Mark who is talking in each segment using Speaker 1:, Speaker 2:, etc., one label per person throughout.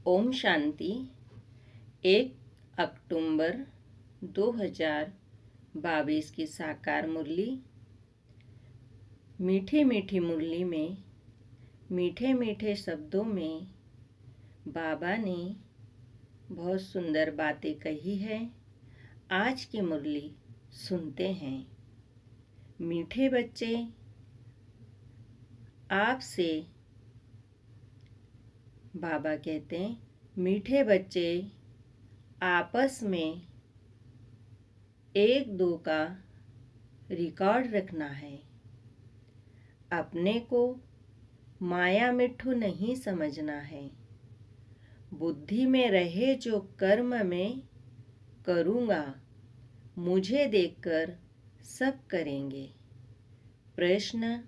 Speaker 1: ओम शांति। 1 अक्टूबर 2022 की साकार मुरली। मीठी मीठी मुरली में मीठे मीठे शब्दों में बाबा ने बहुत सुंदर बातें कही है। आज की मुरली सुनते हैं। मीठे बच्चे, आपसे बाबा कहते हैं, मीठे बच्चे आपस में 1-2 का रिकॉर्ड रखना है। अपने को माया मिट्ठू नहीं समझना है। बुद्धि में रहे जो कर्म में करूँगा, मुझे देखकर सब करेंगे। प्रश्न: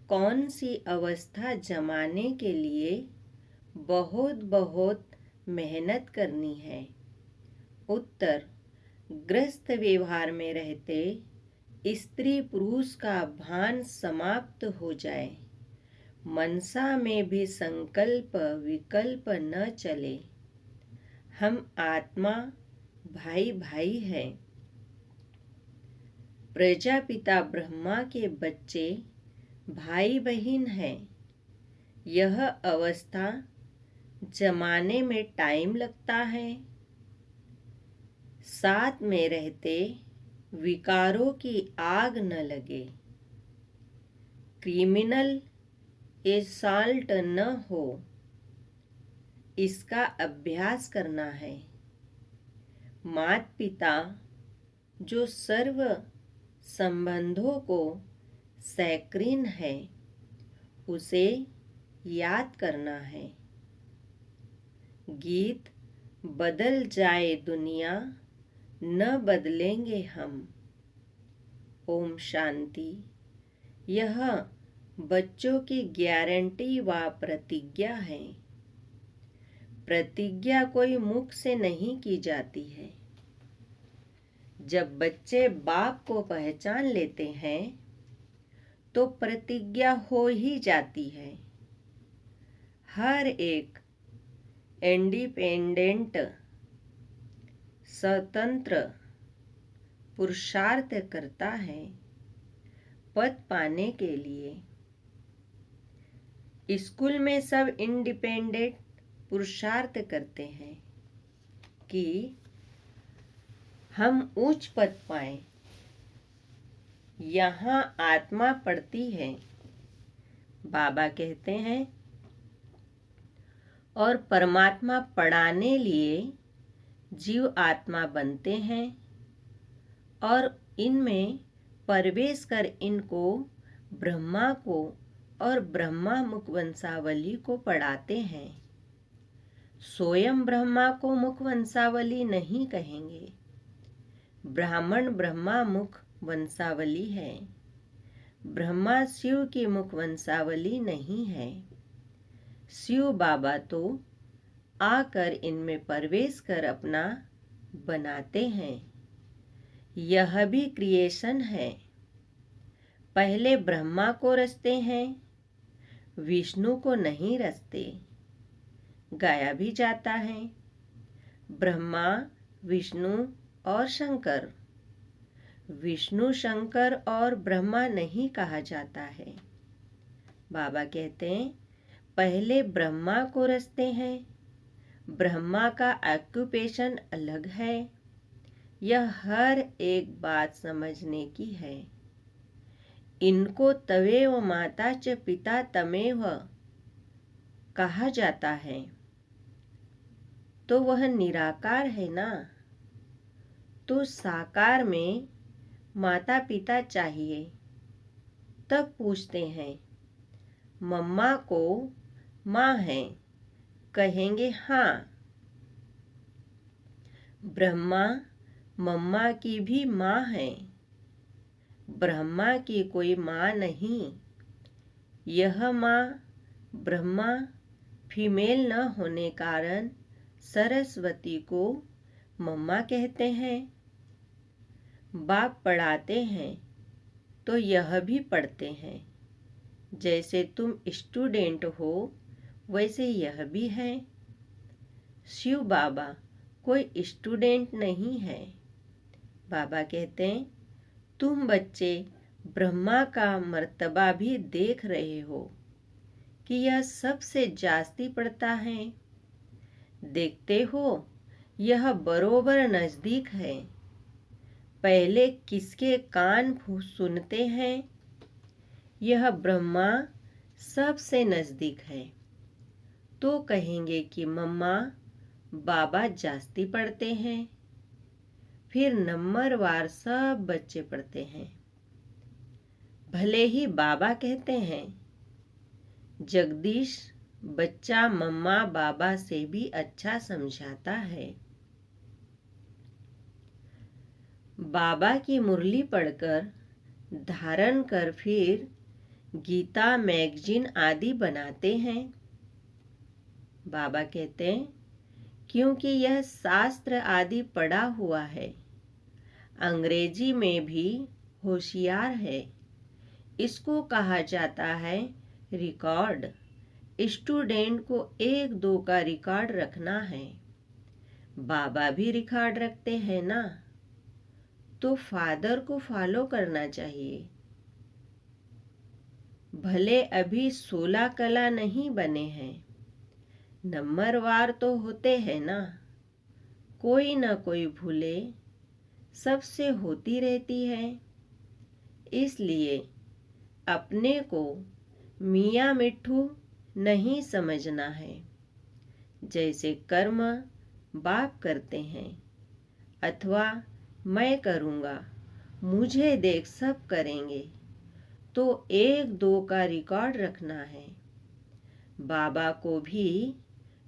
Speaker 1: कौन सी अवस्था जमाने के लिए बहुत बहुत मेहनत करनी है? उत्तर: ग्रस्त व्यवहार में रहते स्त्री पुरुष का भान समाप्त हो जाए, मनसा में भी संकल्प विकल्प न चले। हम आत्मा भाई भाई हैं। प्रजापिता ब्रह्मा के बच्चे भाई बहन हैं। यह अवस्था जमाने में टाइम लगता है। साथ में रहते विकारों की आग न लगे, क्रिमिनल एसाल्ट न हो, इसका अभ्यास करना है। माता पिता जो सर्व संबंधों को सैक्रीन है, उसे याद करना है। गीत: बदल जाए दुनिया, न बदलेंगे हम। ओम शांति। यह बच्चों की गारंटी व प्रतिज्ञा है। प्रतिज्ञा कोई मुख से नहीं की जाती है। जब बच्चे बाप को पहचान लेते हैं तो प्रतिज्ञा हो ही जाती है। हर एक इंडिपेंडेंट स्वतंत्र पुरुषार्थ करता है पद पाने के लिए। स्कूल में सब इंडिपेंडेंट पुरुषार्थ करते हैं कि हम उच्च पद पाएं। यहाँ आत्मा पढ़ती है। बाबा कहते हैं, और परमात्मा पढ़ाने लिए जीव आत्मा बनते हैं और इनमें प्रवेश कर इनको ब्रह्मा को और ब्रह्मा मुख वंशावली को पढ़ाते हैं। स्वयं ब्रह्मा को मुख वंशावली नहीं कहेंगे। ब्राह्मण ब्रह्मा मुख वंशावली है। ब्रह्मा शिव की मुख वंशावली नहीं है। शिव बाबा तो आकर इनमें प्रवेश कर अपना बनाते हैं। यह भी क्रिएशन है। पहले ब्रह्मा को रचते हैं, विष्णु को नहीं रचते। गाया भी जाता है, ब्रह्मा विष्णु और शंकर। विष्णु शंकर और ब्रह्मा नहीं कहा जाता है। बाबा कहते हैं, पहले ब्रह्मा को रचते हैं। ब्रह्मा का ऑक्यूपेशन अलग है। यह हर एक बात समझने की है। इनको तवेव माता च पिता तमेव कहा जाता है, तो वह निराकार है ना। तो साकार में माता पिता चाहिए। तब पूछते हैं, मम्मा को माँ है, कहेंगे हाँ। ब्रह्मा मम्मा की भी माँ है। ब्रह्मा की कोई माँ नहीं। यह माँ ब्रह्मा फीमेल न होने कारण सरस्वती को मम्मा कहते हैं। बाप पढ़ाते हैं तो यह भी पढ़ते हैं। जैसे तुम स्टूडेंट हो वैसे यह भी है। शिव बाबा कोई स्टूडेंट नहीं है। बाबा कहते हैं, तुम बच्चे ब्रह्मा का मर्तबा भी देख रहे हो कि यह सबसे जास्ती पड़ता है। देखते हो यह बरोबर नजदीक है। पहले किसके कान सुनते हैं? यह ब्रह्मा सबसे नजदीक है। तो कहेंगे कि मम्मा बाबा जास्ती पढ़ते हैं। फिर नंबरवार सब बच्चे पढ़ते हैं। भले ही बाबा कहते हैं, जगदीश बच्चा मम्मा बाबा से भी अच्छा समझाता है। बाबा की मुरली पढ़कर धारण कर फिर गीता मैगजीन आदि बनाते हैं। बाबा कहते हैं, क्योंकि यह शास्त्र आदि पढ़ा हुआ है, अंग्रेजी में भी होशियार है। इसको कहा जाता है रिकॉर्ड। स्टूडेंट को 1-2 का रिकॉर्ड रखना है। बाबा भी रिकॉर्ड रखते हैं ना, तो फादर को फॉलो करना चाहिए। भले अभी 16 कला नहीं बने हैं, नंबरवार तो होते हैं ना। कोई ना कोई भूले सबसे होती रहती है। इसलिए अपने को मियाँ मिट्ठू नहीं समझना है। जैसे कर्म बाप करते हैं अथवा मैं करूँगा, मुझे देख सब करेंगे, तो 1-2 का रिकॉर्ड रखना है। बाबा को भी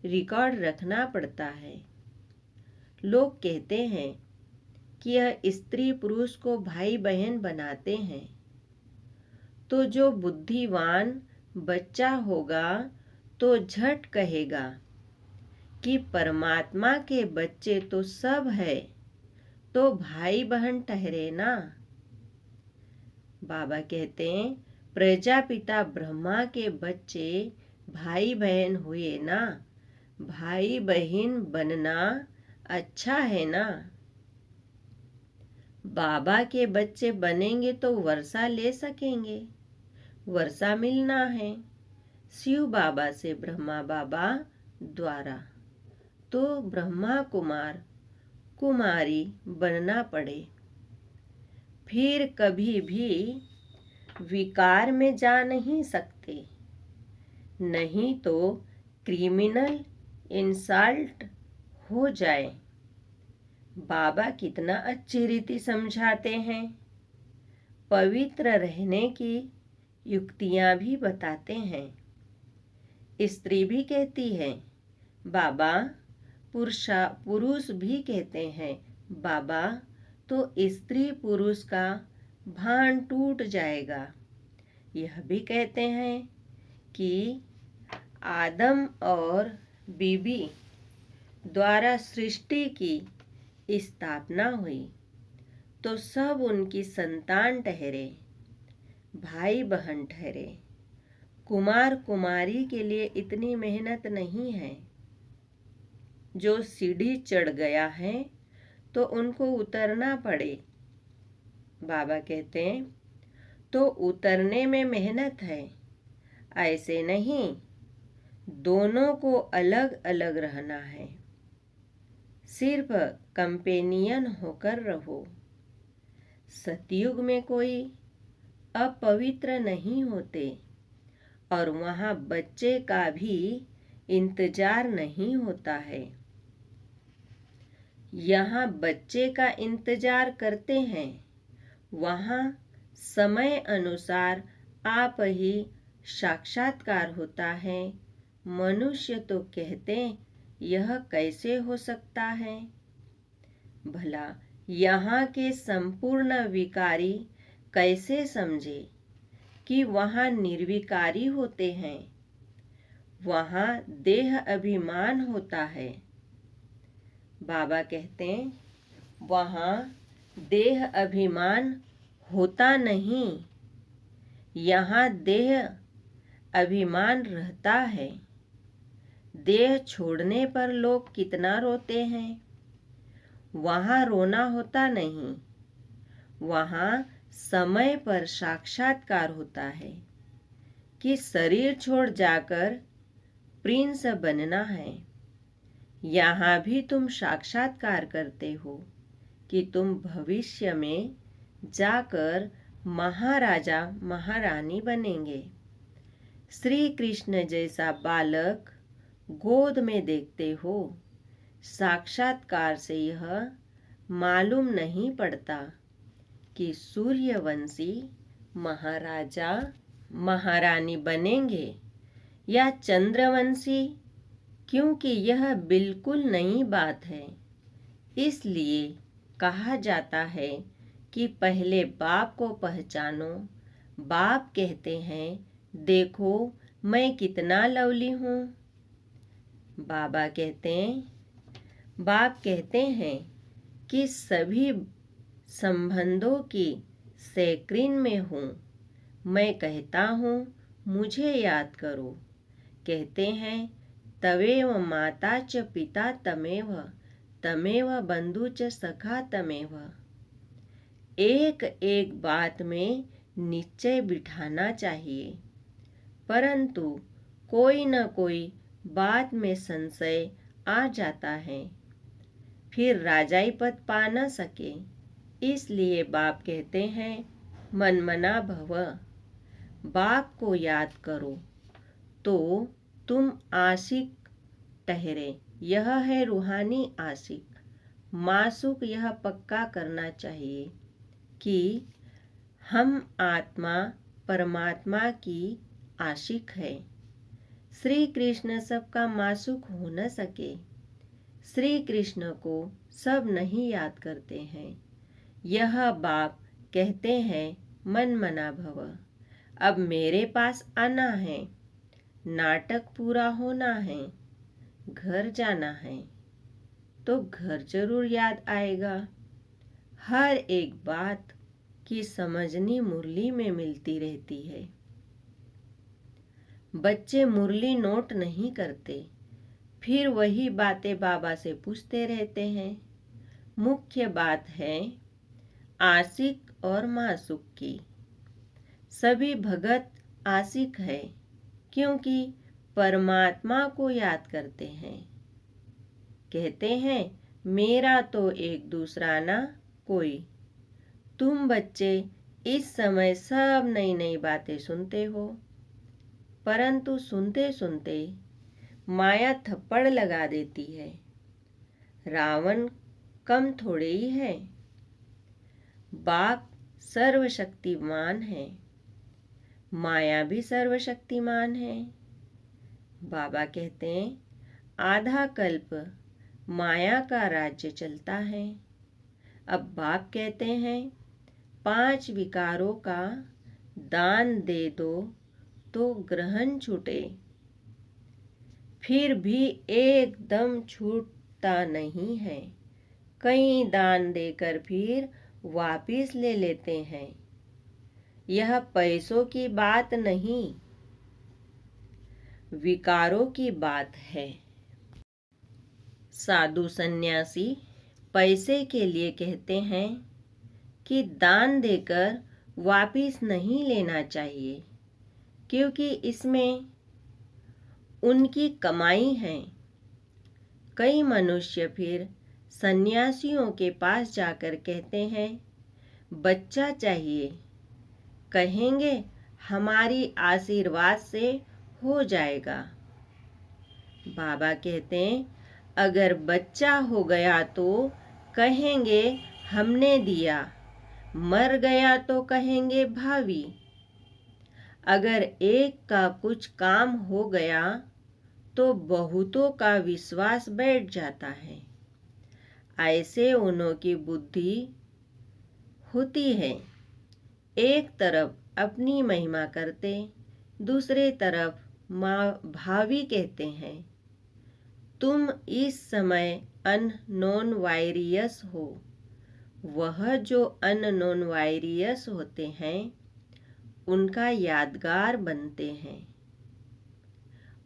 Speaker 1: रिकॉर्ड रखना पड़ता है। लोग कहते हैं कि यह स्त्री पुरुष को भाई बहन बनाते हैं, तो जो बुद्धिवान बच्चा होगा तो झट कहेगा कि परमात्मा के बच्चे तो सब है, तो भाई बहन ठहरे ना। बाबा कहते हैं, प्रजापिता ब्रह्मा के बच्चे भाई बहन हुए ना। भाई बहन बनना अच्छा है ना। बाबा के बच्चे बनेंगे तो वर्षा ले सकेंगे। वर्षा मिलना है शिव बाबा से ब्रह्मा बाबा द्वारा, तो ब्रह्मा कुमार कुमारी बनना पड़े। फिर कभी भी विकार में जा नहीं सकते, नहीं तो क्रिमिनल इंसल्ट हो जाए। बाबा कितना अच्छी रीति समझाते हैं। पवित्र रहने की युक्तियां भी बताते हैं। स्त्री भी कहती है बाबा, पुरुष भी कहते हैं बाबा, तो स्त्री पुरुष का भान टूट जाएगा। यह भी कहते हैं कि आदम और बीबी द्वारा सृष्टि की स्थापना हुई, तो सब उनकी संतान ठहरे, भाई बहन ठहरे। कुमार कुमारी के लिए इतनी मेहनत नहीं है। जो सीढ़ी चढ़ गया है तो उनको उतरना पड़े। बाबा कहते हैं, तो उतरने में मेहनत है, ऐसे नहीं, दोनों को अलग अलग रहना है। सिर्फ कंपेनियन होकर रहो। सतयुग में कोई अपवित्र नहीं होते और वहाँ बच्चे का भी इंतजार नहीं होता है। यहाँ बच्चे का इंतजार करते हैं, वहाँ समय अनुसार आप ही साक्षात्कार होता है। मनुष्य तो कहते यह कैसे हो सकता है? भला यहाँ के संपूर्ण विकारी कैसे समझे कि वहाँ निर्विकारी होते हैं, वहाँ देह अभिमान होता है। बाबा कहते हैं, वहाँ देह अभिमान होता नहीं, यहाँ देह अभिमान रहता है। देह छोड़ने पर लोग कितना रोते हैं। वहाँ रोना होता नहीं, वहाँ समय पर साक्षात्कार होता है कि शरीर छोड़ जाकर प्रिंस बनना है। यहाँ भी तुम साक्षात्कार करते हो कि तुम भविष्य में जाकर महाराजा महारानी बनेंगे। श्री कृष्ण जैसा बालक गोद में देखते हो। साक्षात्कार से यह मालूम नहीं पड़ता कि सूर्यवंशी महाराजा महारानी बनेंगे या चंद्रवंशी, क्योंकि यह बिल्कुल नई बात है। इसलिए कहा जाता है कि पहले बाप को पहचानो। बाप कहते हैं, देखो मैं कितना लवली हूँ। बाप कहते हैं कि सभी संबंधों की सैक्रीन में हूँ। मैं कहता हूँ मुझे याद करो। कहते हैं तवेव माता च पिता तमेव, तमेव बंधु च सखा तमेव। एक एक बात में निश्चय बिठाना चाहिए, परंतु कोई न कोई बात में संशय आ जाता है, फिर राजाई पद पा न सके। इसलिए बाप कहते हैं मनमना भव। बाप को याद करो तो तुम आशिक ठहरे। यह है रूहानी आशिक। मासूक यह पक्का करना चाहिए कि हम आत्मा परमात्मा की आशिक है। श्री कृष्ण सबका मासूक हो न सके। श्री कृष्ण को सब नहीं याद करते हैं। यह बाप कहते हैं मनमना भव। अब मेरे पास आना है, नाटक पूरा होना है, घर जाना है, तो घर जरूर याद आएगा। हर एक बात की समझनी मुरली में मिलती रहती है। बच्चे मुरली नोट नहीं करते, फिर वही बातें बाबा से पूछते रहते हैं। मुख्य बात है आशिक और मासूक की। सभी भगत आशिक है, क्योंकि परमात्मा को याद करते हैं। कहते हैं मेरा तो एक दूसरा ना कोई। तुम बच्चे इस समय सब नई नई बातें सुनते हो, परंतु सुनते सुनते माया थप्पड़ लगा देती है। रावण कम थोड़े ही है। बाप सर्वशक्तिमान है, माया भी सर्वशक्तिमान है। बाबा कहते हैं आधा कल्प माया का राज्य चलता है। अब बाप कहते हैं 5 विकारों का दान दे दो तो ग्रहण छूटे। फिर भी एकदम छूटता नहीं है। कई दान देकर फिर वापिस ले लेते हैं। यह पैसों की बात नहीं, विकारों की बात है। साधु सन्यासी पैसे के लिए कहते हैं कि दान देकर वापिस नहीं लेना चाहिए, क्योंकि इसमें उनकी कमाई है। कई मनुष्य फिर सन्यासियों के पास जाकर कहते हैं बच्चा चाहिए। कहेंगे हमारी आशीर्वाद से हो जाएगा। बाबा कहते हैं अगर बच्चा हो गया तो कहेंगे हमने दिया, मर गया तो कहेंगे भावी। अगर एक का कुछ काम हो गया तो बहुतों का विश्वास बैठ जाता है। ऐसे उन्हों की बुद्धि होती है। एक तरफ अपनी महिमा करते, दूसरे तरफ भावी कहते हैं तुम इस समय अननोन वायरियस हो। वह जो अननोन वायरियस होते हैं उनका यादगार बनते हैं।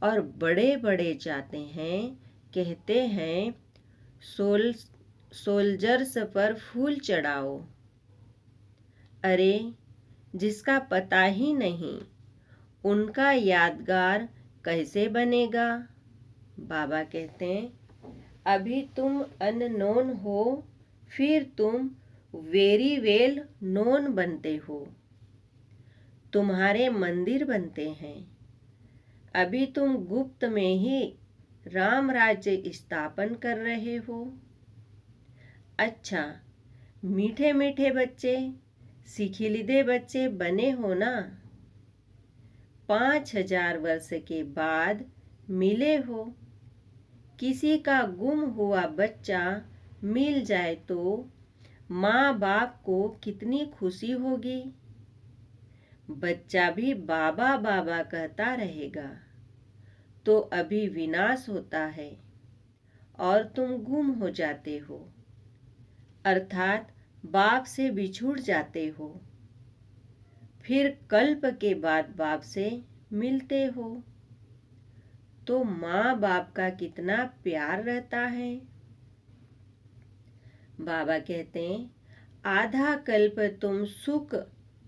Speaker 1: और बड़े बड़े जाते हैं, कहते हैं सोल्जर्स पर फूल चढ़ाओ। अरे जिसका पता ही नहीं उनका यादगार कैसे बनेगा। बाबा कहते हैं अभी तुम अननोन हो, फिर तुम वेरी वेल नोन बनते हो। तुम्हारे मंदिर बनते हैं। अभी तुम गुप्त में ही राम राज्य स्थापन कर रहे हो। अच्छा, मीठे मीठे बच्चे, सिखिलिदे बच्चे बने हो ना। 5000 वर्ष के बाद मिले हो। किसी का गुम हुआ बच्चा मिल जाए तो माँ बाप को कितनी खुशी होगी। बच्चा भी बाबा बाबा कहता रहेगा। तो अभी विनाश होता है और तुम गुम हो जाते हो, अर्थात बाप से बिछुड़ जाते हो। फिर कल्प के बाद बाप से मिलते हो तो माँ बाप का कितना प्यार रहता है। बाबा कहते हैं आधा कल्प तुम सुख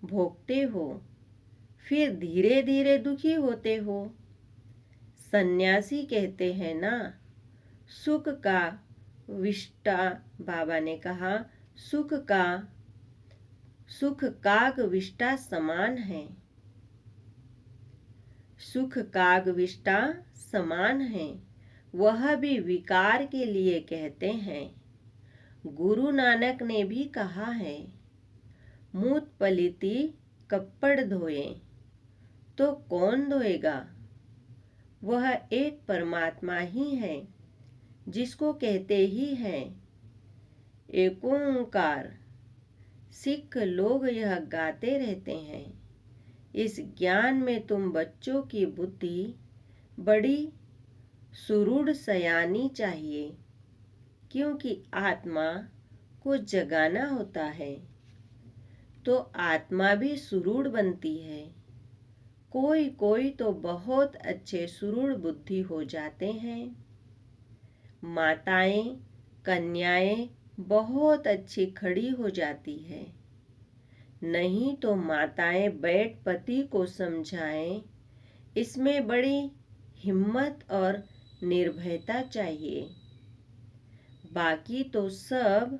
Speaker 1: भोगते हो, फिर धीरे धीरे दुखी होते हो। सन्यासी कहते हैं ना, सुख का विष्टा, बाबा ने कहा सुख काग विष्टा समान है। सुख काग विष्टा समान है, वह भी विकार के लिए कहते हैं। गुरु नानक ने भी कहा है मूत पलिती कपड़ धोए, तो कौन धोएगा। वह एक परमात्मा ही है जिसको कहते ही हैं एक ओंकार। सिख लोग यह गाते रहते हैं। इस ज्ञान में तुम बच्चों की बुद्धि बड़ी सुरूढ़ सयानी चाहिए, क्योंकि आत्मा को जगाना होता है तो आत्मा भी सुरूढ़ बनती है। कोई कोई तो बहुत अच्छे सुरूढ़ बुद्धि हो जाते हैं। माताएं कन्याएं बहुत अच्छी खड़ी हो जाती है। नहीं तो माताएं बैठ पति को समझाएं, इसमें बड़ी हिम्मत और निर्भयता चाहिए। बाकी तो सब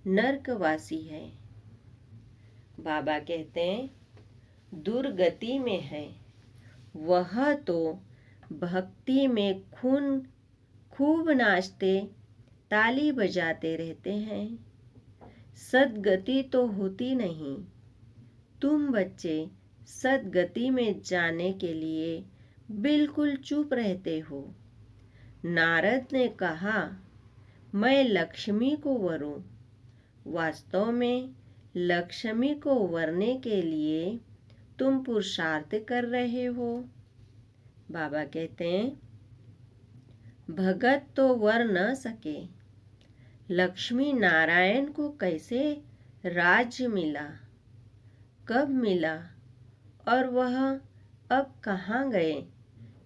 Speaker 1: नरकवासी है। बाबा कहते हैं दुर्गति में है, वह तो भक्ति में खूब नाचते ताली बजाते रहते हैं। सद्गति तो होती नहीं। तुम बच्चे सद्गति में जाने के लिए बिल्कुल चुप रहते हो। नारद ने कहा मैं लक्ष्मी को वरूं। वास्तव में लक्ष्मी को वरने के लिए तुम पुरुषार्थ कर रहे हो। बाबा कहते हैं भगत तो वर न सके। लक्ष्मी नारायण को कैसे राज्य मिला, कब मिला और वह अब कहाँ गए,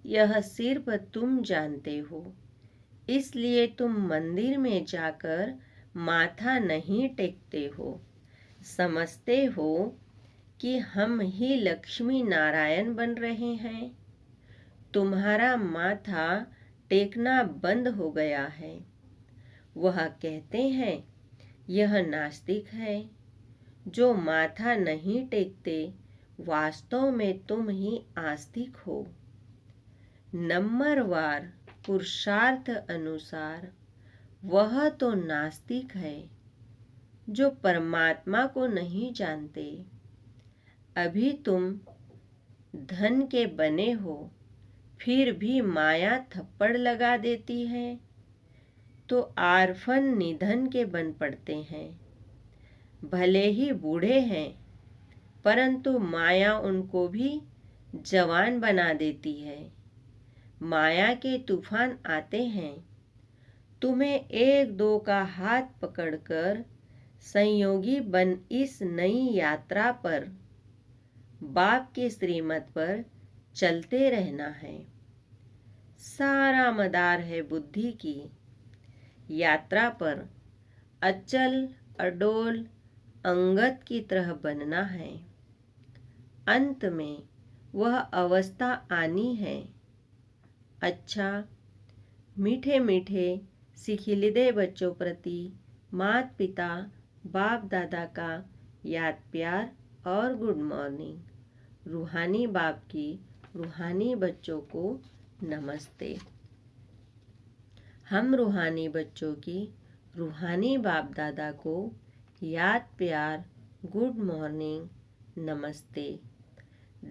Speaker 1: यह सिर्फ तुम जानते हो। इसलिए तुम मंदिर में जाकर माथा नहीं टेकते हो। समझते हो कि हम ही लक्ष्मी नारायण बन रहे हैं। तुम्हारा माथा टेकना बंद हो गया है। वह कहते हैं यह नास्तिक है जो माथा नहीं टेकते। वास्तव में तुम ही आस्तिक हो। नंबरवार पुरुषार्थ अनुसार वह तो नास्तिक है जो परमात्मा को नहीं जानते। अभी तुम धन के बने हो, फिर भी माया थप्पड़ लगा देती है तो आरफन निधन के बन पड़ते हैं। भले ही बूढ़े हैं, परंतु माया उनको भी जवान बना देती है। माया के तूफान आते हैं। तुम्हें एक दो का हाथ पकड़कर संयोगी बन इस नई यात्रा पर बाप के श्रीमत पर चलते रहना है। सारा मदार है बुद्धि की। यात्रा पर अचल अडोल अंगद की तरह बनना है। अंत में वह अवस्था आनी है। अच्छा, मीठे मीठे सिखिलिदे बच्चों प्रति माता पिता बाप दादा का याद प्यार और गुड मॉर्निंग। रूहानी बाप की रूहानी बच्चों को नमस्ते। हम रूहानी बच्चों की रूहानी बाप दादा को याद प्यार गुड मॉर्निंग नमस्ते।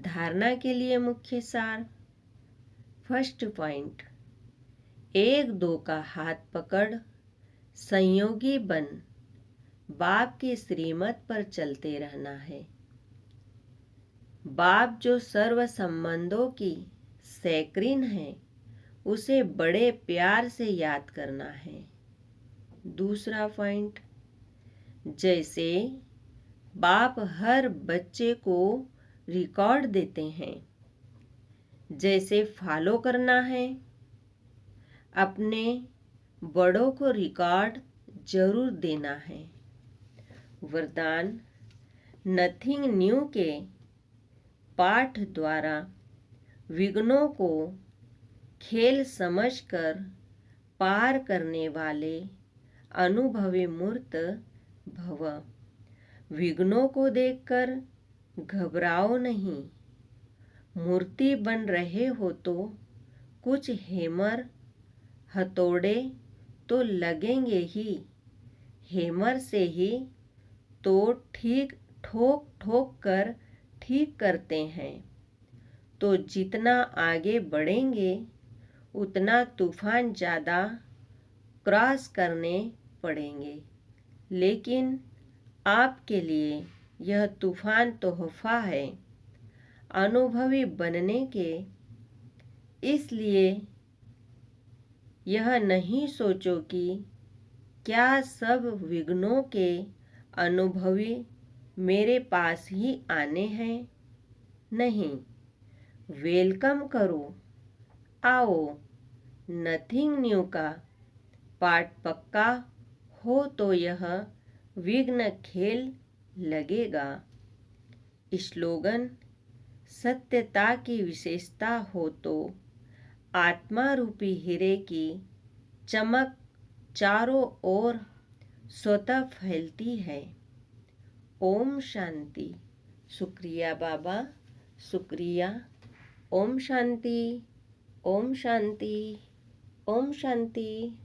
Speaker 1: धारणा के लिए मुख्य सार। फर्स्ट पॉइंट, 1-2 का हाथ पकड़ संयोगी बन बाप की श्रीमत पर चलते रहना है। बाप जो सर्व संबंधों की सैक्रीन है, उसे बड़े प्यार से याद करना है। दूसरा पॉइंट, जैसे बाप हर बच्चे को रिकॉर्ड देते हैं, जैसे फॉलो करना है। अपने बड़ों को रिकॉर्ड जरूर देना है। वरदान, नथिंग न्यू के पाठ द्वारा विघ्नों को खेल समझकर पार करने वाले अनुभवी मूर्त भव। विघ्नों को देखकर घबराओ नहीं। मूर्ति बन रहे हो तो कुछ हेमर हथौड़े तो लगेंगे ही। हेमर से ही तो ठीक ठोक ठोक कर ठीक करते हैं। तो जितना आगे बढ़ेंगे उतना तूफान ज़्यादा क्रॉस करने पड़ेंगे। लेकिन आपके लिए यह तूफान तोहफा है अनुभवी बनने के। इसलिए यह नहीं सोचो कि क्या सब विघ्नों के अनुभवी मेरे पास ही आने हैं। नहीं, वेलकम करो, आओ। नथिंग न्यू का पाठ पक्का हो तो यह विघ्न खेल लगेगा। स्लोगन, सत्यता की विशेषता हो तो आत्मा रूपी हीरे की चमक चारों ओर स्वतः फैलती है। ओम शांति। शुक्रिया बाबा, शुक्रिया। ओम शांति, ओम शांति, ओम शांति।